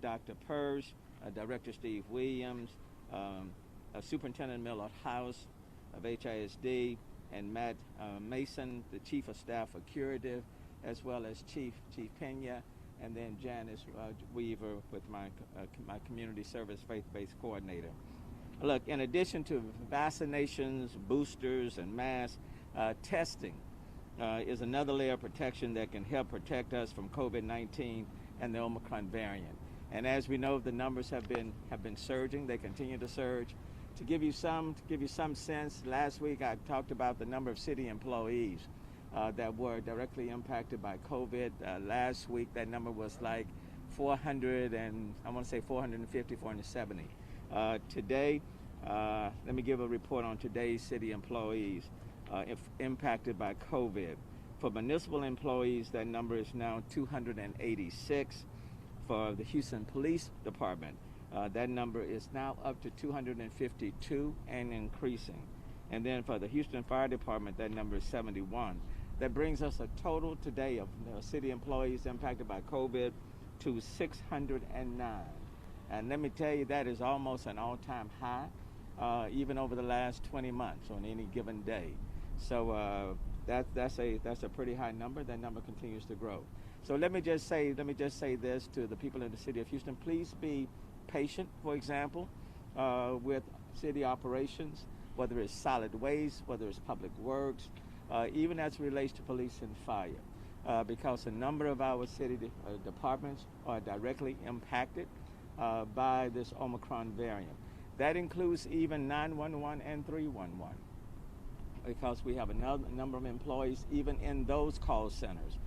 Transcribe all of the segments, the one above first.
Dr. Persse, Director Steve Williams, Superintendent Miller House of HISD, and Matt Mason, the Chief of Staff for Curative, as well as Chief Pena, and then Janice Weaver with my community service faith-based coordinator. Look, in addition to vaccinations, boosters, and masks, testing is another layer of protection that can help protect us from COVID-19 and the Omicron variant. And as we know, the numbers have been surging. They continue to surge. To give you some sense, last week I talked about the number of city employees that were directly impacted by COVID. Last week that number was like 450, 470. Today, let me give a report on today's city employees impacted by COVID. For municipal employees, that number is now 286. For the Houston Police Department, that number is now up to 252 and increasing. And then for the Houston Fire Department, that number is 71. That brings us a total today of city employees impacted by COVID to 609. And let me tell you, that is almost an all-time high, even over the last 20 months on any given day. So that's a pretty high number. That number continues to grow. So let me just say this to the people in the city of Houston. Please be patient, for example, with city operations, whether it's solid waste, whether it's public works, even as it relates to police and fire, because a number of our city departments are directly impacted by this Omicron variant. That includes even 911 and 311, because we have a number of employees even in those call centers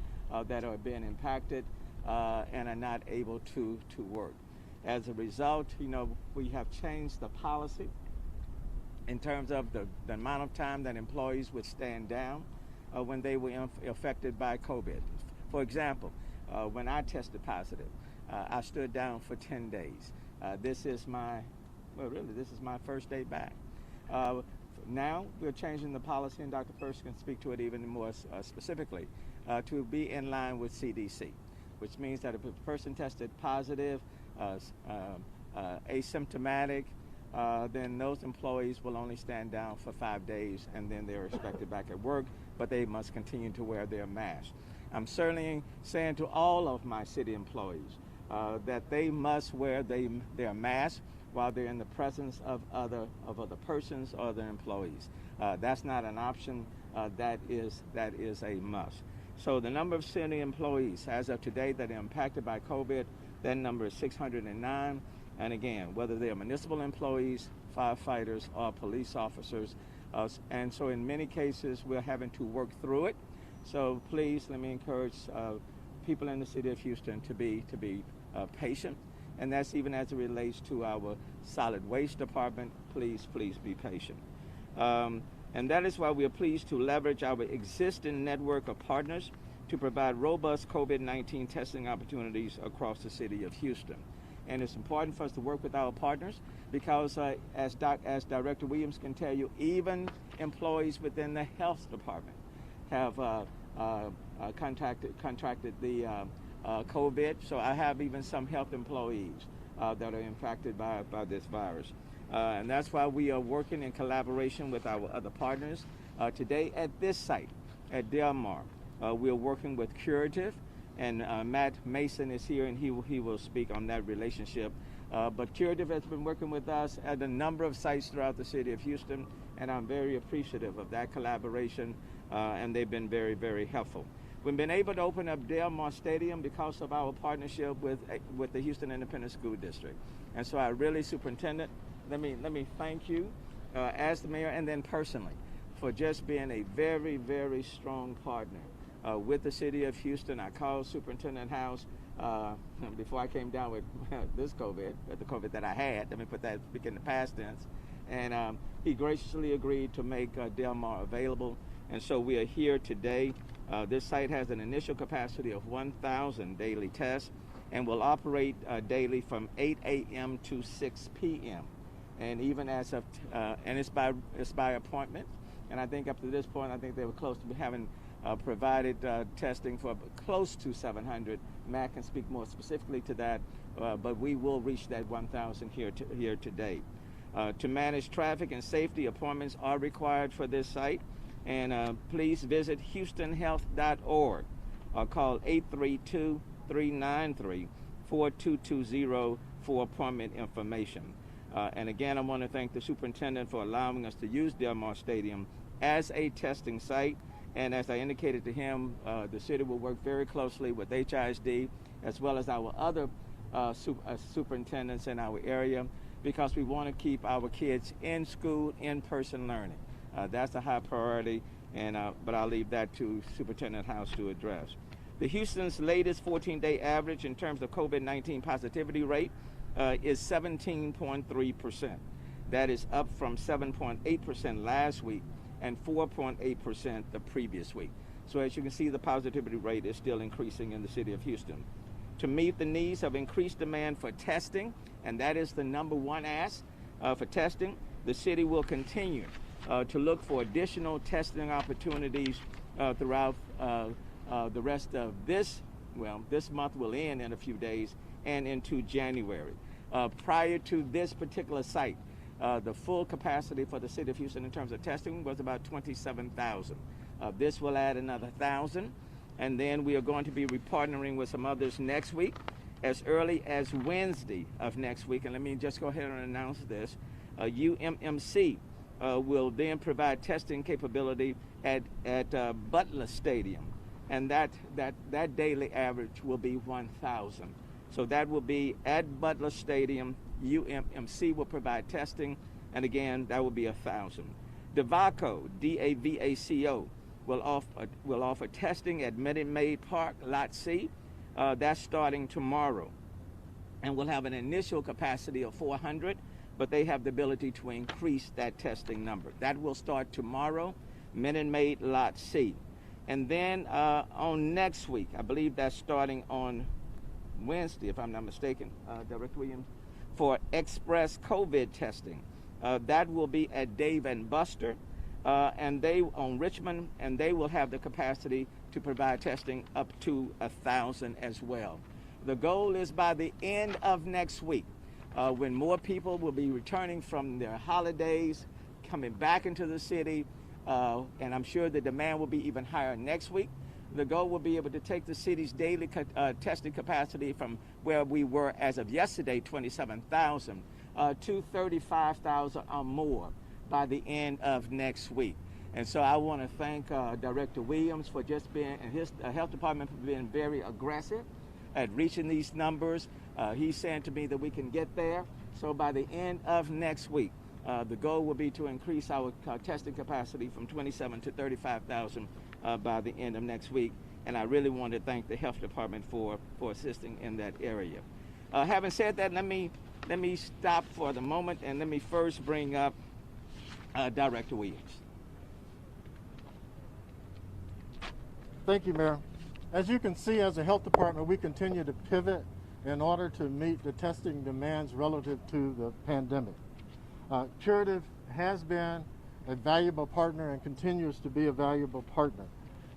that are being impacted and are not able to work. As a result, we have changed the policy in terms of the amount of time that employees would stand down when they were affected by COVID. For example, when I tested positive, I stood down for 10 days. This is my first day back. Now we're changing the policy, and Dr. Persse can speak to it even more specifically, to be in line with CDC, which means that if a person tested positive, asymptomatic, then those employees will only stand down for 5 days, and then they're expected back at work, but they must continue to wear their mask. I'm certainly saying to all of my city employees that they must wear their mask while they're in the presence of other persons or other employees. That's not an option. That is a must. So the number of city employees as of today that are impacted by COVID, that number is 609. And again, whether they are municipal employees, firefighters, or police officers. And so in many cases, we're having to work through it. So please, let me encourage people in the city of Houston to be patient. And that's even as it relates to our solid waste department. Please be patient. And that is why we are pleased to leverage our existing network of partners to provide robust COVID-19 testing opportunities across the city of Houston. And it's important for us to work with our partners because, as Director Williams can tell you, even employees within the health department have contracted the COVID. So I have even some health employees that are impacted by this virus. And that's why we are working in collaboration with our other partners. Today at this site, at Delmar, we're working with Curative, and Matt Mason is here, and he will speak on that relationship. But Curative has been working with us at a number of sites throughout the city of Houston, and I'm very appreciative of that collaboration, and they've been very, very helpful. We've been able to open up Delmar Stadium because of our partnership with the Houston Independent School District. And so I really, Superintendent, let me thank you as the mayor, and then personally, for just being a very, very strong partner with the city of Houston. I called Superintendent House before I came down with this COVID, the COVID that I had. Let me speak in the past tense. And he graciously agreed to make Delmar available. And so we are here today. This site has an initial capacity of 1,000 daily tests and will operate daily from 8 a.m. to 6 p.m. And even as of, and it's by appointment. And I think up to this point, I think they were close to having provided testing for close to 700. Matt can speak more specifically to that, but we will reach that 1,000 here today. To manage traffic and safety, appointments are required for this site. And please visit houstonhealth.org or call 832-393-4220 for appointment information. And again, I want to thank the superintendent for allowing us to use Delmar Stadium as a testing site. And as I indicated to him, the city will work very closely with HISD as well as our other superintendents in our area, because we want to keep our kids in school, in-person learning. That's a high priority, but I'll leave that to Superintendent House to address. The Houston's latest 14-day average in terms of COVID-19 positivity rate is 17.3%. That is up from 7.8% last week and 4.8% the previous week. So as you can see, the positivity rate is still increasing in the city of Houston. To meet the needs of increased demand for testing, and that is the number one ask for testing, the city will continue to look for additional testing opportunities throughout the rest of this month will end in a few days and into January. Prior to this particular site, the full capacity for the city of Houston in terms of testing was about 27,000. This will add another 1,000, and then we are going to be partnering with some others next week, as early as Wednesday of next week. And let me just go ahead and announce this. UMMC will then provide testing capability at Butler Stadium, and that daily average will be 1,000. So that will be at Butler Stadium. UMMC will provide testing, and again, that will be 1,000. DAVACO, DAVACO, will offer testing at Minute Maid Park, Lot C. That's starting tomorrow, and we'll have an initial capacity of 400, but they have the ability to increase that testing number. That will start tomorrow, Minute Maid, Lot C. And then on next week, I believe that's starting on Wednesday, if I'm not mistaken, Director Williams, for express COVID testing. That will be at Dave and Buster, and they on Richmond, and they will have the capacity to provide testing up to 1,000 as well. The goal is by the end of next week, when more people will be returning from their holidays, coming back into the city, and I'm sure the demand will be even higher next week. The goal will be able to take the city's daily testing capacity from where we were as of yesterday, 27,000, to 35,000 or more by the end of next week. And so I want to thank Director Williams for just being, and his health department for being very aggressive at reaching these numbers. He's saying to me that we can get there. So by the end of next week, the goal will be to increase our testing capacity from 27 to 35,000 by the end of next week. And I really want to thank the health department for assisting in that area. Having said that, let me stop for the moment, and let me first bring up Director Williams. Thank you, Mayor. As you can see, as a health department, we continue to pivot in order to meet the testing demands relative to the pandemic. Curative has been a valuable partner and continues to be a valuable partner.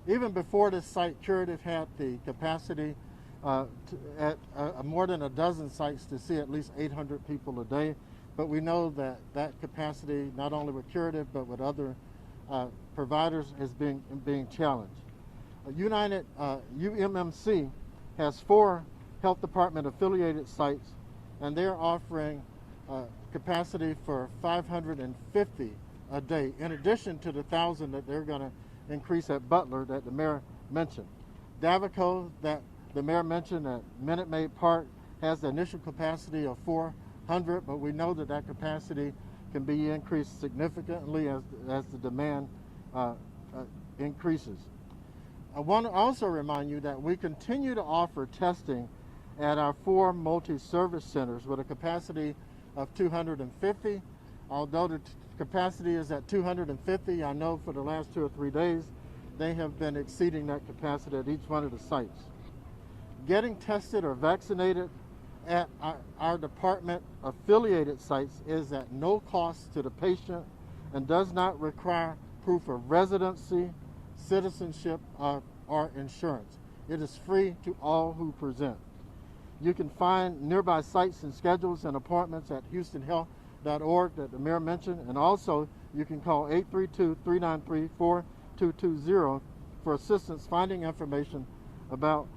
Even before this site, Curative had the capacity at more than a dozen sites to see at least 800 people a day. But we know that that capacity, not only with Curative, but with other providers, is being challenged. UMMC has 4 health department affiliated sites, and they're offering capacity for 550 a day, in addition to the 1,000 that they're going to increase at Butler that the mayor mentioned. DAVACO, that the mayor mentioned at Minute Maid Park, has the initial capacity of 400, but we know that that capacity can be increased significantly as the demand increases. I want to also remind you that we continue to offer testing at our 4 multi-service centers with a capacity of 250. Although the capacity is at 250, I know for the last 2 or 3 days, they have been exceeding that capacity at each one of the sites. Getting tested or vaccinated at our department affiliated sites is at no cost to the patient and does not require proof of residency, citizenship, or insurance. It is free to all who present. You can find nearby sites and schedules and appointments at houstonhealth.org that the mayor mentioned, and also you can call 832-393-4220 for assistance finding information about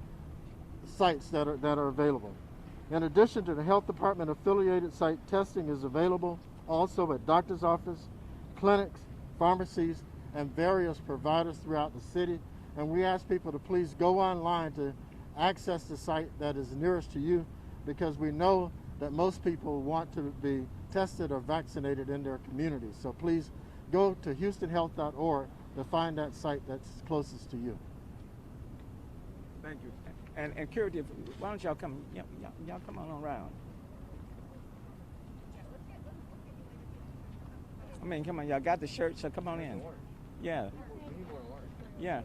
sites that are available. In addition to the health department affiliated site, testing is available also at doctor's office, clinics, pharmacies, and various providers throughout the city. And we ask people to please go online to access the site that is nearest to you, because we know that most people want to be tested or vaccinated in their communities. So please go to houstonhealth.org to find that site that's closest to you. Thank you. And Curative, why don't y'all come? Y'all come on around. I mean, come on, y'all got the shirt, so come on in. Yeah. Yeah.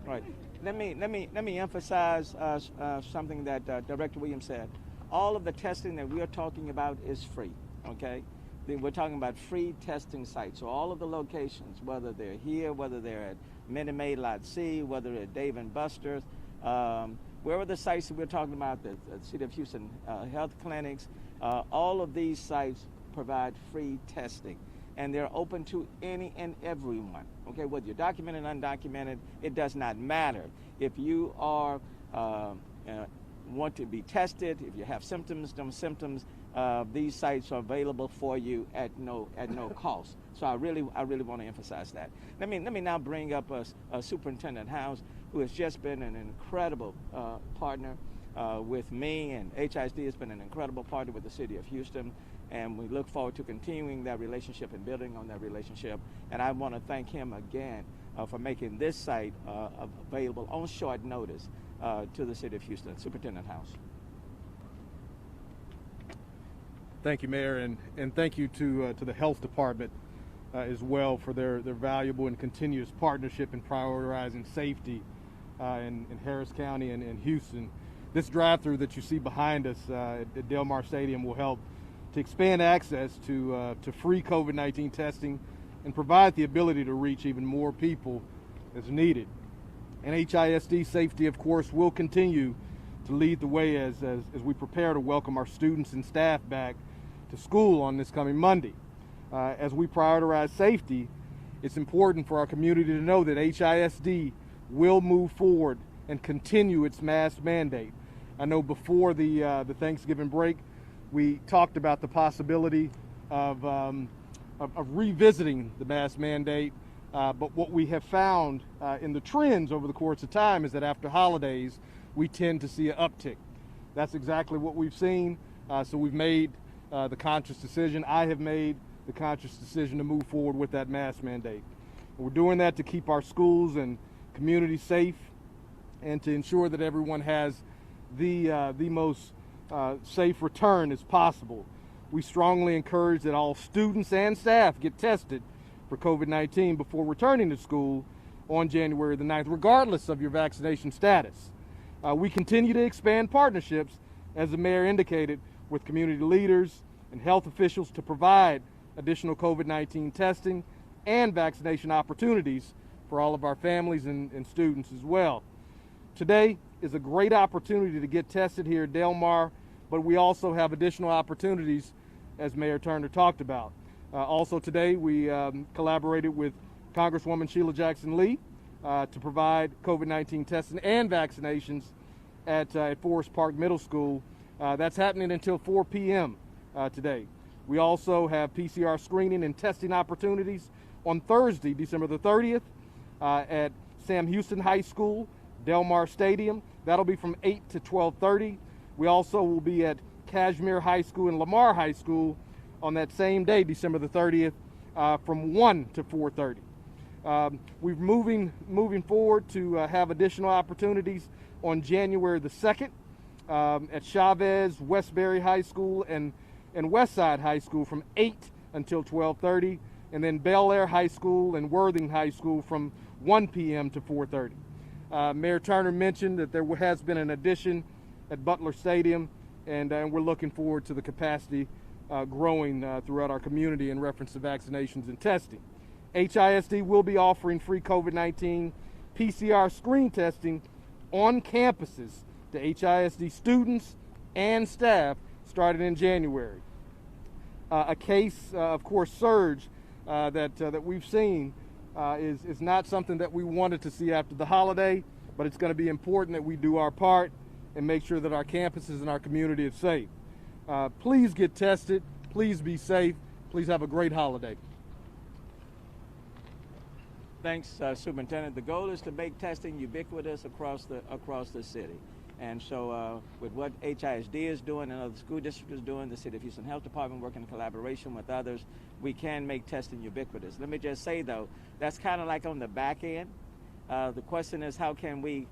Right. Let me emphasize something that Director Williams said. All of the testing that we are talking about is free. Okay. We're talking about free testing sites. So all of the locations, whether they're here, whether they're at Minute Maid Lot C, whether they're at Dave and Buster's, wherever the sites that we're talking about, the City of Houston health clinics, all of these sites provide free testing. And they're open to any and everyone. Okay, whether you're documented, undocumented, it does not matter. If you are want to be tested, if you have symptoms, these sites are available for you at no cost. So I really want to emphasize that. Let me now bring up Superintendent House, who has just been an incredible partner with me, and HISD has been an incredible partner with the City of Houston. And we look forward to continuing that relationship and building on that relationship. And I want to thank him again for making this site available on short notice to the City of Houston. Superintendent House. Thank you, Mayor, and thank you to the Health Department as well for their valuable and continuous partnership in prioritizing safety in Harris County and Houston. This drive-through that you see behind us at Delmar Stadium will help to expand access to free COVID-19 testing and provide the ability to reach even more people as needed. And HISD safety, of course, will continue to lead the way as we prepare to welcome our students and staff back to school on this coming Monday. As we prioritize safety, it's important for our community to know that HISD will move forward and continue its mask mandate. I know before the Thanksgiving break, we talked about the possibility of revisiting the mask mandate, but what we have found in the trends over the course of time is that after holidays, we tend to see an uptick. That's exactly what we've seen, so we've made the conscious decision. I have made the conscious decision to move forward with that mask mandate. And we're doing that to keep our schools and communities safe and to ensure that everyone has the most safe return as possible. We strongly encourage that all students and staff get tested for COVID-19 before returning to school on January the 9th, regardless of your vaccination status. We continue to expand partnerships, as the mayor indicated, with community leaders and health officials to provide additional COVID-19 testing and vaccination opportunities for all of our families and students as well. Today is a great opportunity to get tested here at Delmar, but we also have additional opportunities, as Mayor Turner talked about. Also today, we collaborated with Congresswoman Sheila Jackson Lee to provide COVID-19 testing and vaccinations at Forest Park Middle School. That's happening until 4 p.m. Today. We also have PCR screening and testing opportunities on Thursday, December the 30th, at Sam Houston High School, Delmar Stadium. That'll be from 8 to 12:30. We also will be at Cashmere High School and Lamar High School on that same day, December the 30th, from 1 to 4:30. We're moving forward to have additional opportunities on January the 2nd at Chavez, Westbury High School, and Westside High School from 8 until 12:30, and then Bel Air High School and Worthing High School from 1 p.m. to 4:30. Mayor Turner mentioned that there has been an addition at Butler Stadium, and we're looking forward to the capacity growing throughout our community in reference to vaccinations and testing. HISD will be offering free COVID-19 PCR screen testing on campuses to HISD students and staff starting in January. A case, of course, surge that we've seen is not something that we wanted to see after the holiday, but it's going to be important that we do our part and make sure that our campuses and our community is safe. Please get tested. Please be safe. Please have a great holiday. Thanks, Superintendent. The goal is to make testing ubiquitous across the city. And so with what HISD is doing and other school districts is doing, the City of Houston Health Department working in collaboration with others, we can make testing ubiquitous. Let me just say, though, that's kind of like on the back end. The question is, how can we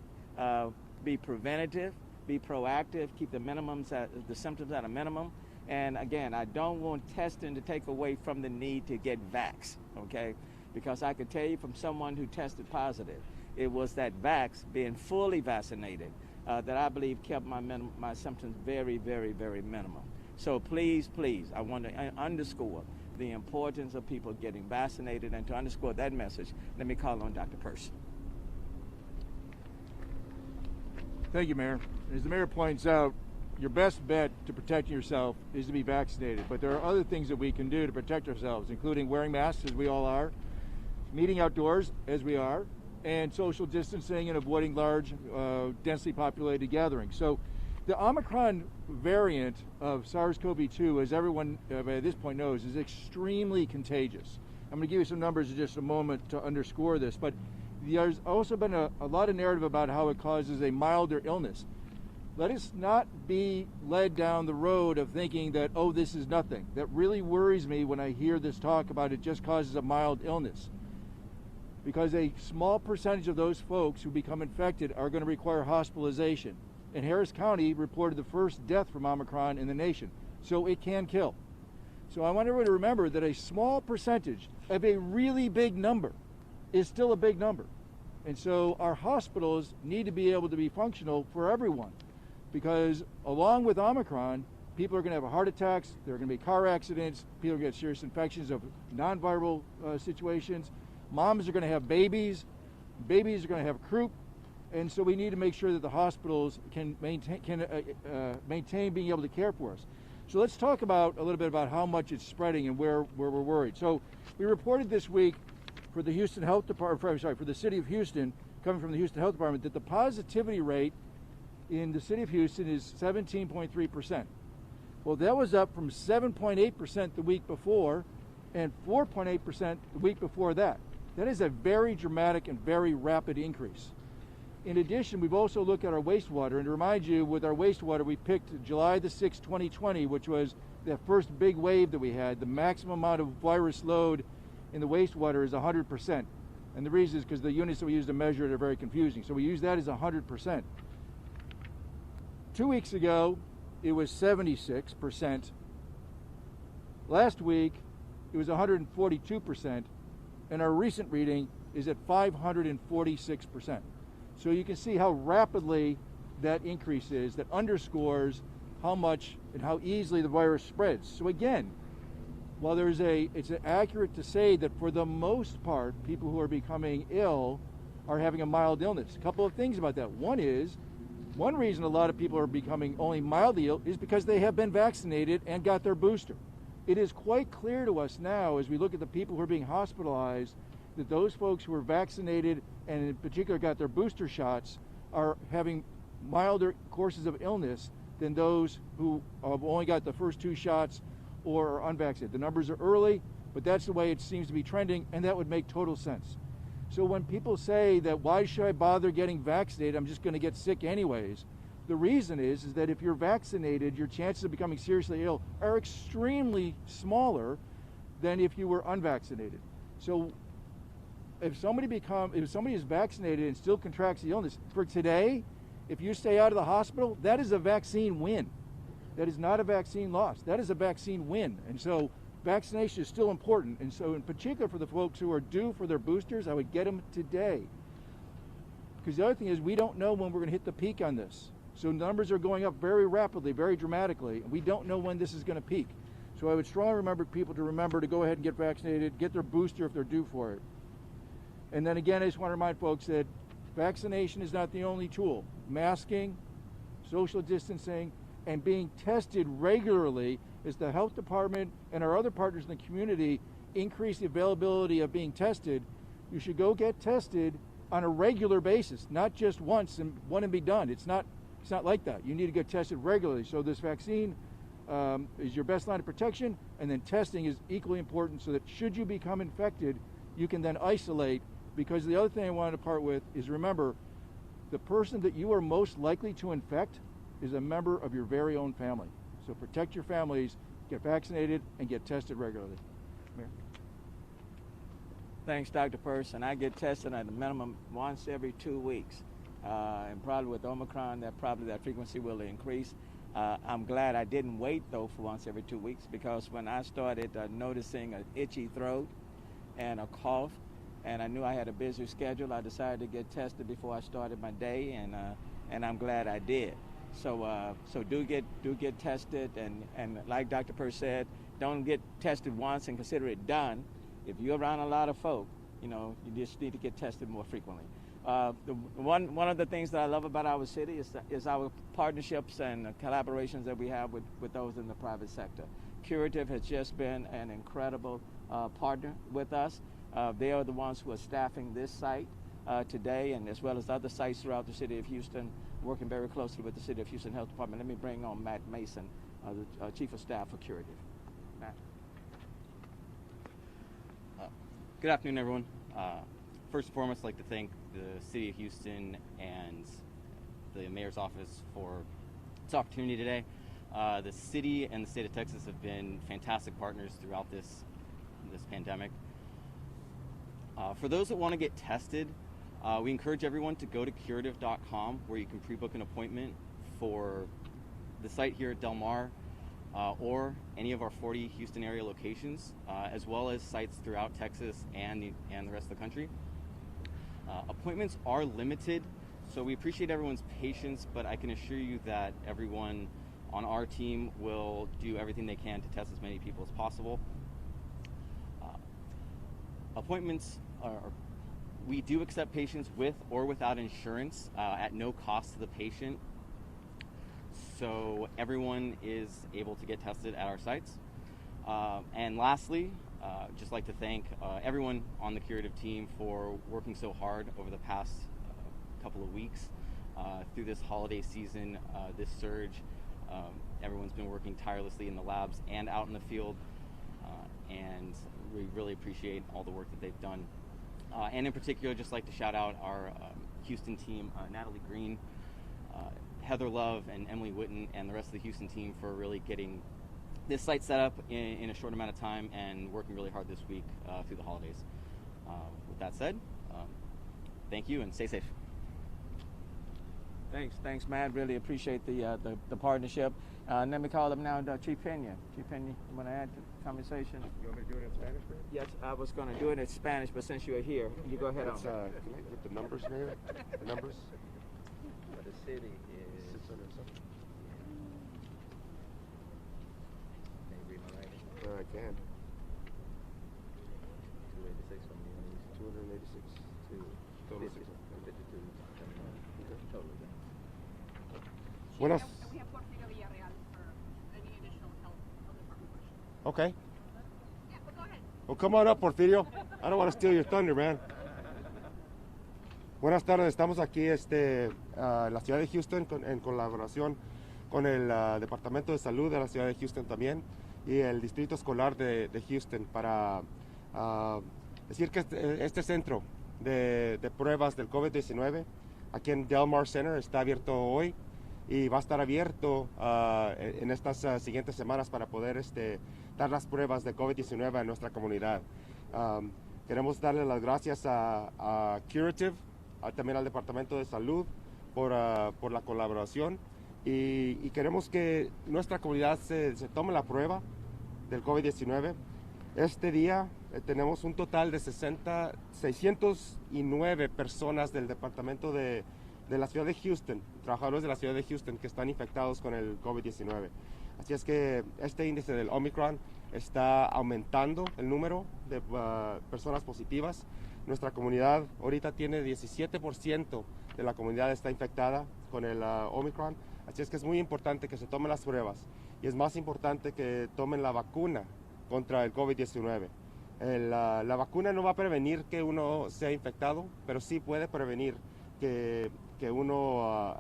be preventative, be proactive, keep the symptoms at a minimum? And again, I don't want testing to take away from the need to get vaxxed, okay? Because I can tell you from someone who tested positive, it was that vax, being fully vaccinated, that I believe kept my symptoms very, very, very minimum. So please, I want to underscore the importance of people getting vaccinated, and to underscore that message, let me call on Dr. Persse. Thank you, Mayor. As the Mayor points out, your best bet to protect yourself is to be vaccinated, but there are other things that we can do to protect ourselves, including wearing masks, as we all are, meeting outdoors, as we are, and social distancing and avoiding large, densely populated gatherings. So the Omicron variant of SARS-CoV-2, as everyone by this point knows, is extremely contagious. I'm going to give you some numbers in just a moment to underscore this, but there's also been a lot of narrative about how it causes a milder illness. Let us not be led down the road of thinking that, oh, this is nothing. That really worries me when I hear this talk about it just causes a mild illness. Because a small percentage of those folks who become infected are going to require hospitalization. And Harris County reported the first death from Omicron in the nation. So it can kill. So I want everyone to remember that a small percentage of a really big number is still a big number. And so our hospitals need to be able to be functional for everyone. Because along with Omicron, people are going to have heart attacks, there are going to be car accidents, people are going to get serious infections of non-viral situations. Moms are going to have babies are going to have croup, and so we need to make sure that the hospitals can maintain being able to care for us. So let's talk about a little bit about how much it's spreading and where we're worried. So we reported this week for the Houston Health Department, for the City of Houston, coming from the Houston Health Department, that the positivity rate in the City of Houston is 17.3%. Well, that was up from 7.8% the week before and 4.8% the week before that. That is a very dramatic and very rapid increase. In addition, we've also looked at our wastewater, and to remind you, with our wastewater, we picked July the 6th, 2020, which was the first big wave that we had. The maximum amount of virus load in the wastewater is 100%. And the reason is because the units that we use to measure it are very confusing. So we use that as 100%. 2 weeks ago, it was 76%. Last week, it was 142%. And our recent reading is at 546%. So you can see how rapidly that increase is. That underscores how much and how easily the virus spreads. So again, while it's accurate to say that for the most part, people who are becoming ill are having a mild illness. A couple of things about that. One reason a lot of people are becoming only mildly ill is because they have been vaccinated and got their booster. It is quite clear to us now, as we look at the people who are being hospitalized, that those folks who are vaccinated and in particular got their booster shots are having milder courses of illness than those who have only got the first 2 shots or are unvaccinated. The numbers are early, but that's the way it seems to be trending, and that would make total sense. So when people say that, why should I bother getting vaccinated? I'm just going to get sick anyways. The reason is that if you're vaccinated, your chances of becoming seriously ill are extremely smaller than if you were unvaccinated. So if somebody is vaccinated and still contracts the illness, for today, if you stay out of the hospital, that is a vaccine win. That is not a vaccine loss. That is a vaccine win. And so vaccination is still important. And so in particular for the folks who are due for their boosters, I would get them today. Because the other thing is, we don't know when we're going to hit the peak on this. So numbers are going up very rapidly, very dramatically, and we don't know when this is going to peak. So I would strongly remember people to remember to go ahead and get vaccinated, get their booster if they're due for it. And then again, I just want to remind folks that vaccination is not the only tool. Masking, social distancing, and being tested regularly as the health department and our other partners in the community increase the availability of being tested. You should go get tested on a regular basis, not just once and be done. It's not like that. You need to get tested regularly. So this vaccine is your best line of protection, and then testing is equally important so that should you become infected, you can then isolate. Because the other thing I wanted to part with is remember, the person that you are most likely to infect is a member of your very own family. So protect your families, get vaccinated, and get tested regularly. Mayor? Thanks, Dr. Persse. And I get tested at a minimum once every 2 weeks. And probably with Omicron, that frequency will increase. I'm glad I didn't wait, though, for once every 2 weeks, because when I started noticing an itchy throat and a cough, and I knew I had a busy schedule, I decided to get tested before I started my day, and I'm glad I did. So do get tested, and like Dr. Persse said, don't get tested once and consider it done. If you're around a lot of folk, you just need to get tested more frequently. One of the things that I love about our city is our partnerships and collaborations that we have with those in the private sector. Curative has just been an incredible partner with us. They are the ones who are staffing this site today, and as well as other sites throughout the city of Houston, working very closely with the City of Houston Health Department. Let me bring on Matt Mason, the Chief of Staff for Curative. Matt. Good afternoon, everyone. First and foremost, I'd like to thank the City of Houston and the Mayor's office for this opportunity today. The city and the state of Texas have been fantastic partners throughout this pandemic. For those that want to get tested, we encourage everyone to go to curative.com, where you can pre-book an appointment for the site here at Delmar or any of our 40 Houston area locations, as well as sites throughout Texas and the rest of the country. Appointments are limited, so we appreciate everyone's patience, but I can assure you that everyone on our team will do everything they can to test as many people as possible. Appointments we do accept patients with or without insurance at no cost to the patient. So everyone is able to get tested at our sites. And lastly, just like to thank everyone on the Curative team for working so hard over the past couple of weeks through this holiday season, this surge. Everyone's been working tirelessly in the labs and out in the field, and we really appreciate all the work that they've done. And in particular, just like to shout out our Houston team, Natalie Green, Heather Love, and Emily Witten, and the rest of the Houston team for really getting this site set up in a short amount of time and working really hard this week through the holidays. With that said, thank you and stay safe. Thanks, Matt. Really appreciate the partnership. Let me call up now Chief Pena. Chief Pena, you want to add to the conversation? You want me to do it in Spanish, Mayor? Yes, I was going to do it in Spanish, but since you're here, you go ahead on. Can I get the numbers, Mayor? The numbers? The city is... 600 something. Can you read my writing? I can. 286 from the 286. Total 52. Totally. Buenas. We have Porfirio Villarreal for any additional health department questions. Okay. Yeah, but go ahead. Well, come on up, Porfirio. I don't want to steal your thunder, man. Buenas tardes. Estamos aquí en la ciudad de Houston en colaboración con el Departamento de Salud de la ciudad de Houston también y el Distrito Escolar de Houston para decir que este centro de pruebas del COVID-19 aquí en Delmar Center está abierto hoy y va a estar abierto en estas siguientes semanas para poder dar las pruebas de COVID-19 en nuestra comunidad. Queremos darle las gracias a Curative, también al Departamento de Salud por la colaboración y queremos que nuestra comunidad se tome la prueba del COVID-19. Este día tenemos un total de 609 personas del departamento de la ciudad de Houston, trabajadores de la ciudad de Houston que están infectados con el COVID-19. Así es que este índice del Omicron está aumentando el número de personas positivas. Nuestra comunidad ahorita tiene 17% de la comunidad está infectada con el Omicron, así es que es muy importante que se tomen las pruebas y es más importante que tomen la vacuna contra el COVID-19. La vacuna no va a prevenir que uno sea infectado, pero sí puede prevenir que uno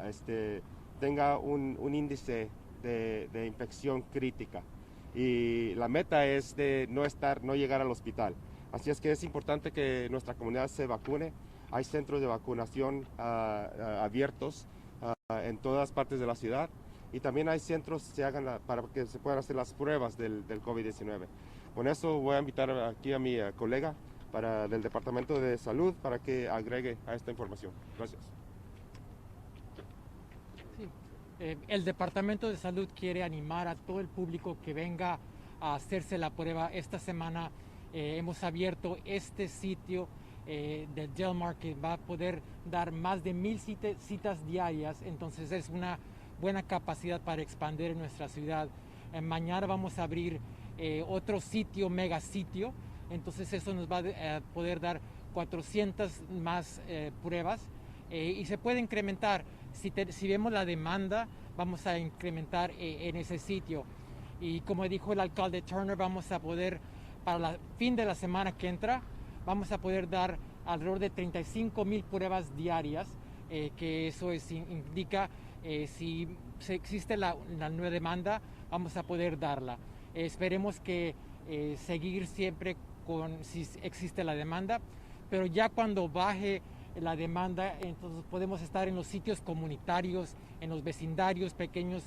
tenga un índice de infección crítica. Y la meta es de no llegar al hospital. Así es que es importante que nuestra comunidad se vacune. Hay centros de vacunación abiertos en todas partes de la ciudad y también hay centros para que se puedan hacer las pruebas del COVID-19. Con eso voy a invitar aquí a mi colega del Departamento de Salud para que agregue a esta información. Gracias. Sí. El Departamento de Salud quiere animar a todo el público que venga a hacerse la prueba. Esta semana hemos abierto este sitio de Delmar que va a poder dar más de 1000 citas diarias, entonces es una buena capacidad para expandir en nuestra ciudad. Mañana vamos a abrir otro sitio, mega sitio, entonces eso nos va a poder dar 400 más pruebas y se puede incrementar. Si vemos la demanda, vamos a incrementar en ese sitio. Y como dijo el alcalde Turner, vamos a poder, para el fin de la semana que entra, vamos a poder dar alrededor de 35,000 pruebas diarias, que eso indica si existe la nueva demanda, vamos a poder darla. Esperemos que seguir siempre si existe la demanda, pero ya cuando baje la demanda, entonces podemos estar en los sitios comunitarios, en los vecindarios, pequeños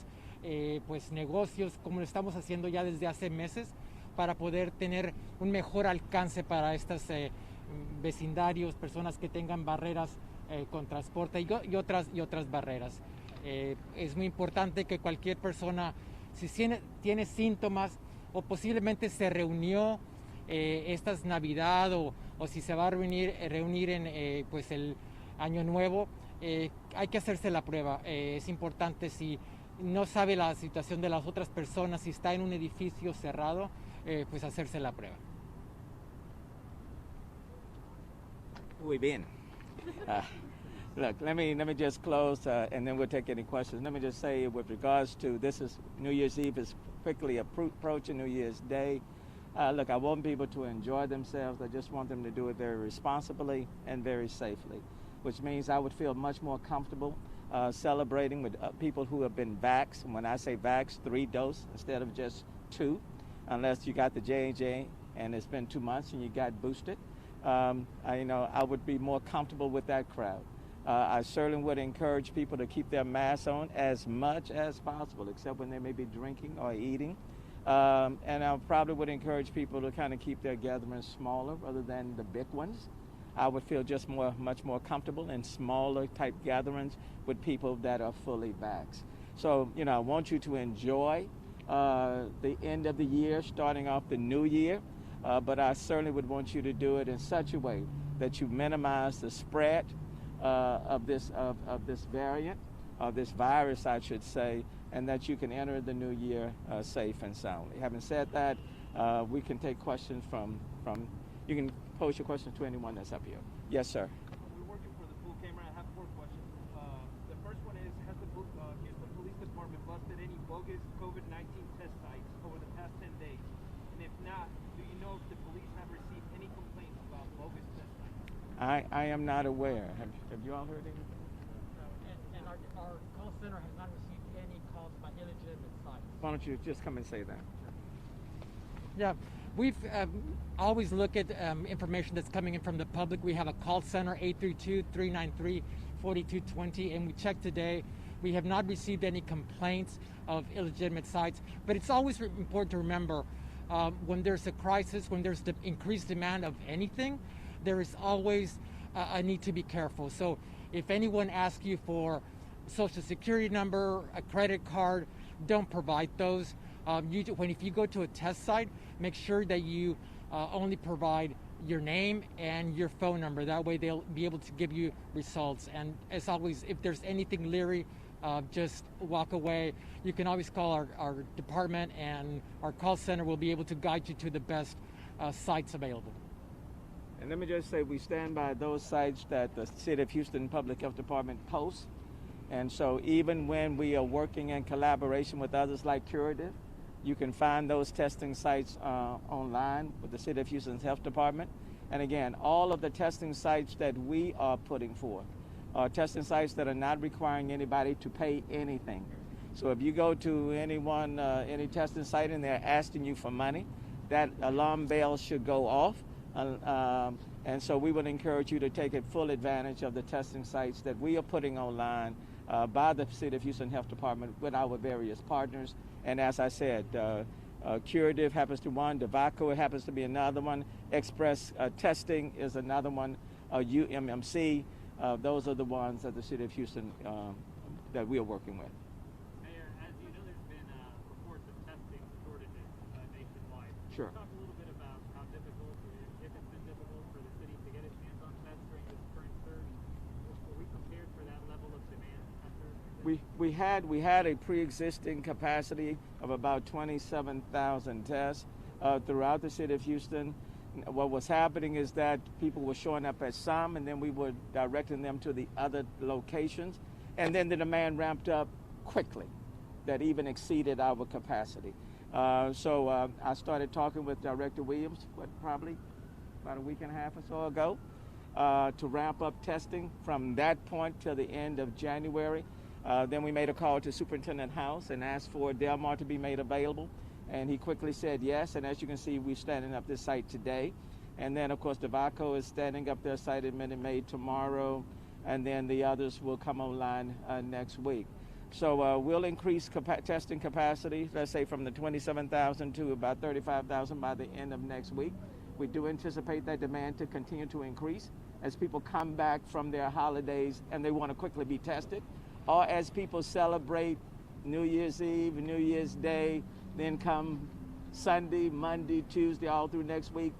pues negocios, como lo estamos haciendo ya desde hace meses, para poder tener un mejor alcance para estos vecindarios, personas que tengan barreras con transporte y otras barreras. Es muy importante que cualquier persona, si tiene síntomas o posiblemente se reunió esta Navidad o si se va a reunir en pues el Año Nuevo, hay que hacerse la prueba. Es importante, si no sabe la situación de las otras personas, si está en un edificio cerrado, pues hacerse la prueba. Muy bien. Look, let me just close, and then we'll take any questions. Let me just say, with regards to New Year's Eve is quickly approaching New Year's Day. Look, I want people to enjoy themselves. I just want them to do it very responsibly and very safely, which means I would feel much more comfortable celebrating with people who have been vaxxed. When I say vaxxed, 3 doses instead of just 2, unless you got the J&J and it's been 2 months and you got boosted. I would be more comfortable with that crowd. I certainly would encourage people to keep their masks on as much as possible, except when they may be drinking or eating. And I probably would encourage people to kind of keep their gatherings smaller rather than the big ones. I would feel just much more comfortable in smaller type gatherings with people that are fully vaxxed. So, I want you to enjoy the end of the year, starting off the new year. But I certainly would want you to do it in such a way that you minimize the spread of this variant, of this virus, I should say, and that you can enter the new year safe and soundly. Having said that, we can take questions from you can pose your question to anyone that's up here. Yes, sir. We're working for the full camera. I have 4 questions. The first one is, has the Houston Police Department busted any bogus COVID-19 test sites over the past 10 days? And if not, do you know if the police have received any complaints about bogus test sites? I am not aware. Have you all heard anything? And our call center has not received any calls by illegitimate sites. Why don't you just come and say that? Yeah, we've always looked at information that's coming in from the public. We have a call center, 832-393-4220, and we checked today. We have not received any complaints of illegitimate sites, but it's always important to remember when there's a crisis, when there's the increased demand of anything, there is always a need to be careful. So if anyone asks you for social security number, a credit card, don't provide those. If you go to a test site, make sure that you only provide your name and your phone number. That way they'll be able to give you results. And as always, if there's anything leery, just walk away. You can always call our department, and our call center will be able to guide you to the best sites available. And let me just say, we stand by those sites that the City of Houston Public Health Department posts. And so even when we are working in collaboration with others like Curative, you can find those testing sites online with the City of Houston's Health Department. And again, all of the testing sites that we are putting forth are testing sites that are not requiring anybody to pay anything. So if you go to any testing site and they're asking you for money, that alarm bell should go off. And so we would encourage you to take full advantage of the testing sites that we are putting online by the City of Houston Health Department with our various partners. And as I said, Curative happens to one, DeVaco happens to be another one, Express Testing is another one, UMMC. Those are the ones at the City of Houston that we are working with. Mayor, as you know, there's been reports of testing shortages nationwide. Sure. Can you talk a little bit about how difficult, if it's been difficult for the city to get its hands on tests during this current surge? Were we prepared for that level of demand after? We had a pre-existing capacity of about 27,000 tests throughout the City of Houston. What was happening is that people were showing up at some, and then we were directing them to the other locations, and then the demand ramped up quickly, that even exceeded our capacity. So I started talking with Director Williams, probably about a week and a half or so ago, to ramp up testing from that point till the end of January. Then we made a call to Superintendent House and asked for Delmar to be made available. And he quickly said yes, and as you can see, we're standing up this site today. And then, of course, DeVaco is standing up their site in Minute Maid tomorrow, and then the others will come online next week. So we'll increase testing capacity, let's say from the 27,000 to about 35,000 by the end of next week. We do anticipate that demand to continue to increase as people come back from their holidays and they want to quickly be tested, or as people celebrate New Year's Eve, New Year's Day, then come Sunday, Monday, Tuesday, all through next week.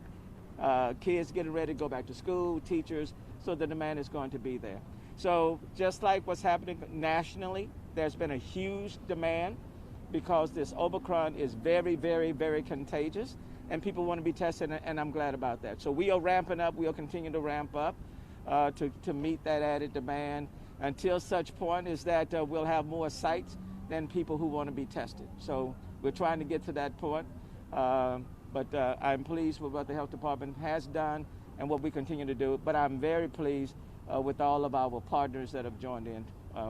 Kids getting ready to go back to school, teachers, so the demand is going to be there. So just like what's happening nationally, there's been a huge demand because this Omicron is very, very, very contagious, and people want to be tested, and I'm glad about that. So we are ramping up. We'll continue to ramp up to meet that added demand until such point is that we'll have more sites than people who want to be tested. So we're trying to get to that point, but I'm pleased with what the health department has done and what we continue to do. But I'm very pleased with all of our partners that have joined in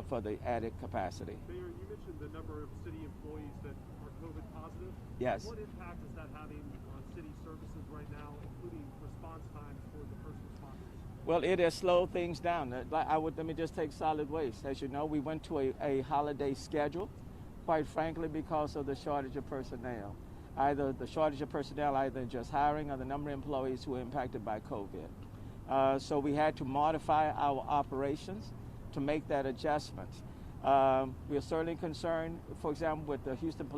for the added capacity. Mayor, you mentioned the number of city employees that are COVID positive. Yes. What impact is that having on city services right now, including response times for the first responders? Well, it has slowed things down. Let me just take solid waste. As you know, we went to a holiday schedule, quite frankly, because of the shortage of personnel. Either the shortage of personnel, either just hiring or the number of employees who were impacted by COVID. So we had to modify our operations to make that adjustment. We are certainly concerned, for example, with the Houston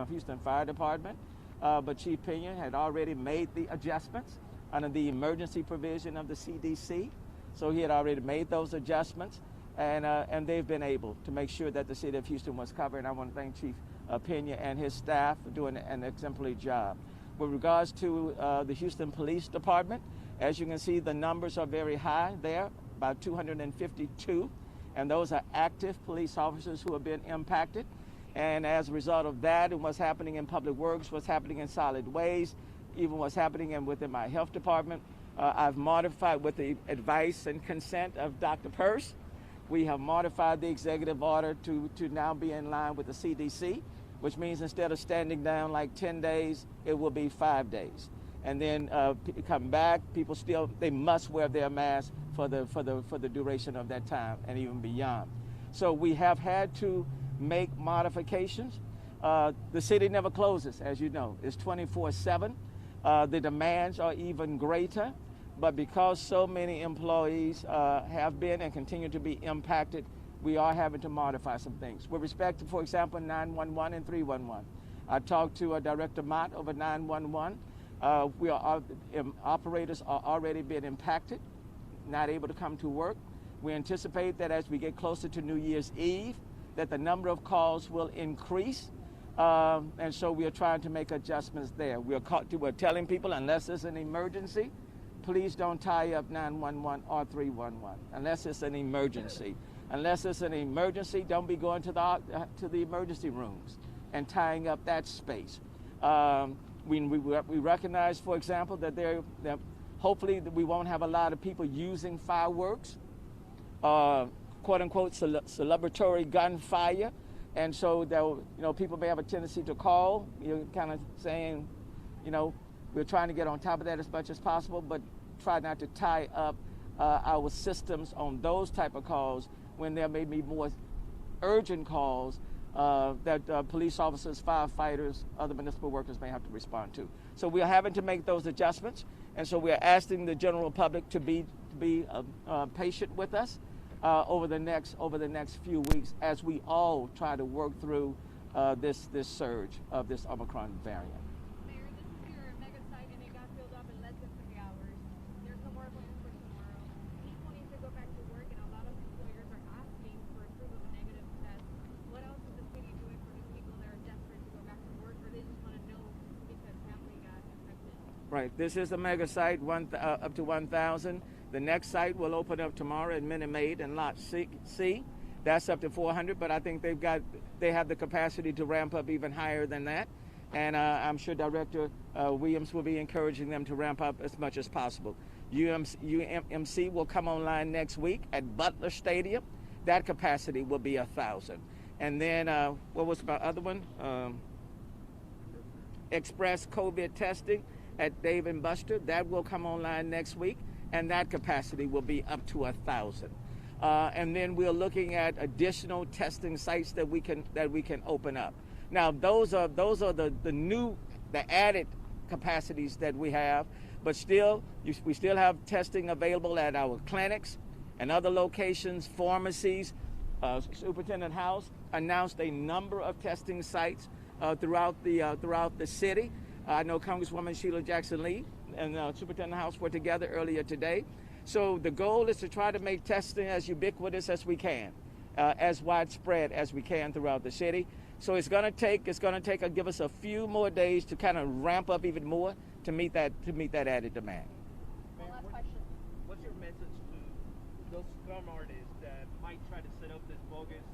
Houston Fire Department, but Chief Pena had already made the adjustments under the emergency provision of the CDC. So he had already made those adjustments, and they've been able to make sure that the city of Houston was covered. And I want to thank Chief Pena and his staff for doing an exemplary job. With regards to the Houston Police Department, as you can see, the numbers are very high there, about 252, and those are active police officers who have been impacted. And as a result of that and what's happening in Public Works, what's happening in Solid Waste, even what's happening within my health department, I've modified with the advice and consent of Dr. Persse. We have modified the executive order to now be in line with the CDC, which means instead of standing down like 10 days, it will be 5 days. And then come back, people they must wear their mask for the duration of that time and even beyond. So we have had to make modifications. The city never closes, as you know. It's 24/7. The demands are even greater, but because so many employees have been and continue to be impacted, we are having to modify some things. With respect to, for example, 911 and 311. I talked to Director Mott over 911. Operators are already being impacted, not able to come to work. We anticipate that as we get closer to New Year's Eve, that the number of calls will increase. And so we are trying to make adjustments there. We're telling people, unless it's an emergency, please don't tie up 911 or 311, unless it's an emergency. Unless it's an emergency, don't be going to the emergency rooms and tying up that space. We recognize, for example, that hopefully we won't have a lot of people using fireworks, quote unquote celebratory gunfire, and so that people may have a tendency to call, kind of saying, we're trying to get on top of that as much as possible, but try not to tie up our systems on those type of calls when there may be more urgent calls that police officers, firefighters, other municipal workers may have to respond to. So we are having to make those adjustments, and so we are asking the general public to be patient with us over the next few weeks as we all try to work through this surge of this Omicron variant. Mayor, this is your mega site and it got filled up in less than 3 hours. There's no more appointments for tomorrow. People need to go back to work and a lot of employers are asking for proof of a negative test. What else is the city doing for these people that are desperate to go back to work, or they just want to know because family got infected? Right. This is a mega site, up to 1,000. The next site will open up tomorrow at Minute Maid in Lot C. That's up to 400, but I think they have the capacity to ramp up even higher than that. And I'm sure Director Williams will be encouraging them to ramp up as much as possible. UMC will come online next week at Butler Stadium. That capacity will be 1,000. And then, what was my other one? Express COVID testing at Dave & Buster. That will come online next week, and that capacity will be up to 1,000. And then we're looking at additional testing sites that we can open up. Now, those are the added capacities that we have, but still, we still have testing available at our clinics and other locations, pharmacies. Superintendent House announced a number of testing sites throughout the city. I know Congresswoman Sheila Jackson Lee and Superintendent House were together earlier today. So the goal is to try to make testing as ubiquitous as we can, as widespread as we can throughout the city. So it's going to give us a few more days to kind of ramp up even more to meet that added demand. One last question. What's your message to those scum artists that might try to set up this bogus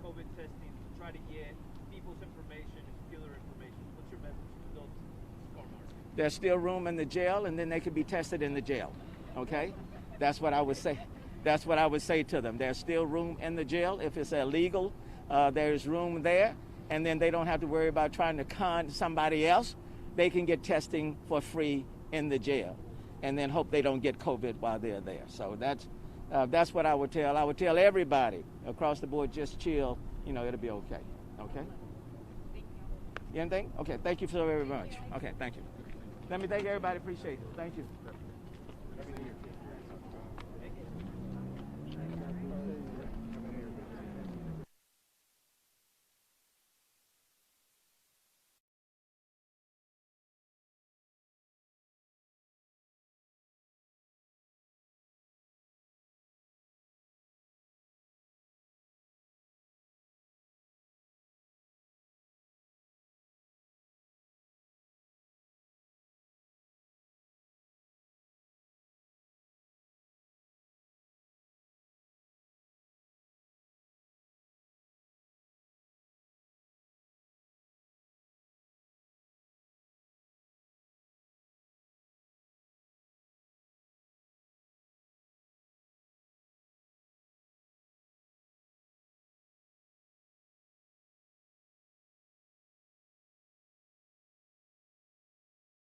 COVID testing to try to get people's information and steal their information? What's your message to those scum artists? There's still room in the jail, and then they could be tested in the jail. Okay, that's what I would say. That's what I would say to them. There's still room in the jail if it's illegal. There's room there, and then they don't have to worry about trying to con somebody else. They can get testing for free in the jail, and then hope they don't get COVID while they're there. So that's what I would tell. I would tell everybody across the board, just chill. It'll be okay. Okay. You anything? Okay. Thank you so very much. Okay. Thank you. Let me thank everybody. Appreciate it. Thank you.